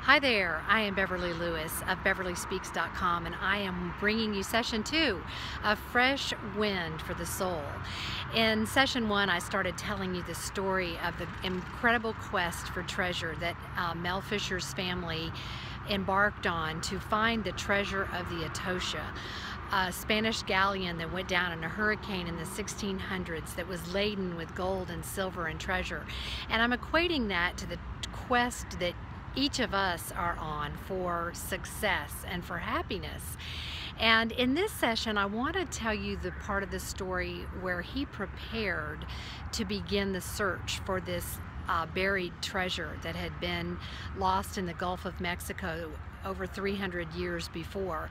Hi there, I am Beverly Lewis of BeverlySpeaks.com, and I am bringing you session 2 of Fresh Wind for the Soul. In session 1, I started telling you the story of the incredible quest for treasure that Mel Fisher's family embarked on to find the treasure of the Atocha, a Spanish galleon that went down in a hurricane in the 1600s that was laden with gold and silver and treasure. And I'm equating that to the quest that each of us are on for success and for happiness. And in this session, I want to tell you the part of the story where he prepared to begin the search for this buried treasure that had been lost in the Gulf of Mexico over 300 years before.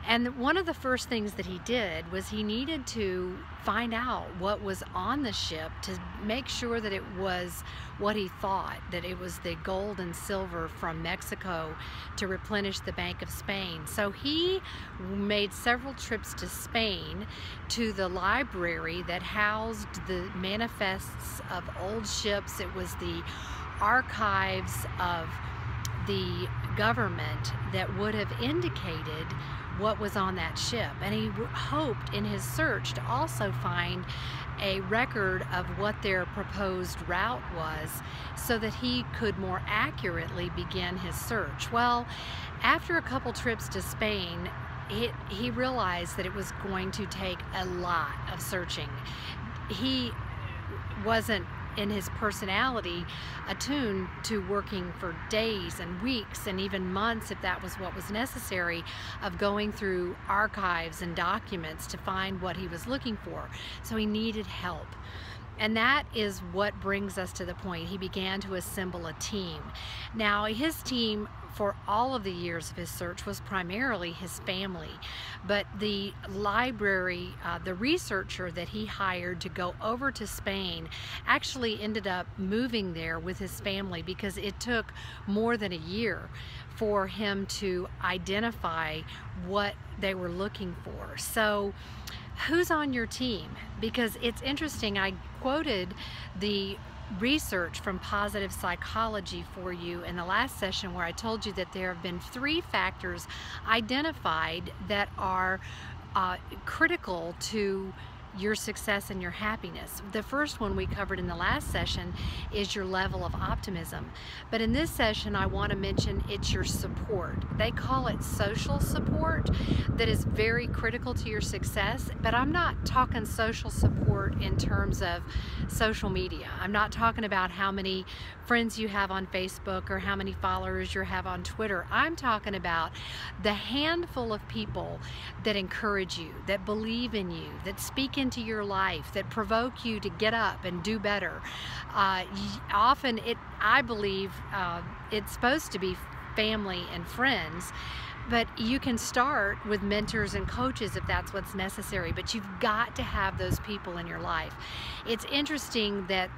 And one of the first things that he did was he needed to find out what was on the ship to make sure that it was what he thought, that it was the gold and silver from Mexico to replenish the Bank of Spain. So he made several trips to Spain to the library that housed the manifests of old ships. It was the archives of the government that would have indicated what was on that ship, and he hoped in his search to also find a record of what their proposed route was so that he could more accurately begin his search. Well, after a couple trips to Spain, he realized that it was going to take a lot of searching. He wasn't in his personality attuned to working for days and weeks and even months, if that was what was necessary, of going through archives and documents to find what he was looking for. So he needed help. And that is what brings us to the point he began to assemble a team. Now, his team for all of the years of his search was primarily his family, but the library, the researcher that he hired to go over to Spain actually ended up moving there with his family because it took more than a year for him to identify what they were looking for. So who's on your team? Because it's interesting, I quoted the research from Positive Psychology for you in the last session where I told you that there have been 3 factors identified that are critical to your success and your happiness. The first one we covered in the last session is your level of optimism. But in this session, I want to mention it's your support. They call it social support that is very critical to your success, but I'm not talking social support in terms of social media. I'm not talking about how many friends you have on Facebook or how many followers you have on Twitter. I'm talking about the handful of people that encourage you, that believe in you, that speak into your life, that provoke you to get up and do better. Often I believe it's supposed to be family and friends, but you can start with mentors and coaches if that's what's necessary, but you've got to have those people in your life. It's interesting that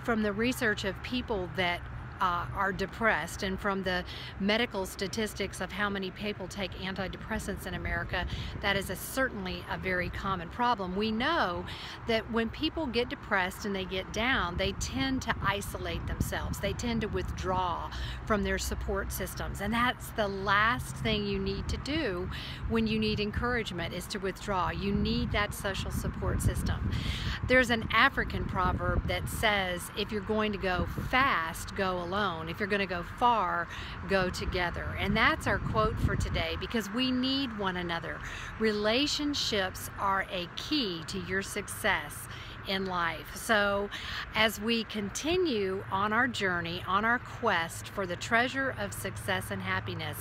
from the research of people that are depressed and from the medical statistics of how many people take antidepressants in America, that is certainly a very common problem. We know that when people get depressed and they get down, they tend to isolate themselves. They tend to withdraw from their support systems, and that's the last thing you need to do when you need encouragement, is to withdraw. You need that social support system. There's an African proverb that says, if you're going to go fast, go alone. If you're going to go far, go together. And that's our quote for today, because we need one another. Relationships are a key to your success in life. So as we continue on our journey, on our quest for the treasure of success and happiness,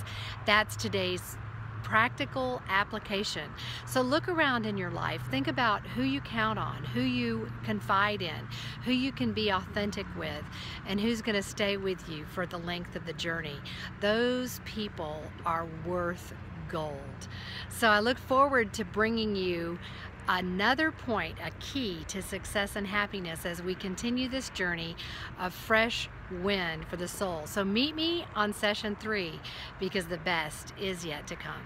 that's today's practical application. So look around in your life, think about who you count on, who you confide in, who you can be authentic with, and who's going to stay with you for the length of the journey. Those people are worth gold. So I look forward to bringing you another point, a key to success and happiness as we continue this journey of fresh wind for the soul. So meet me on session 3, because the best is yet to come.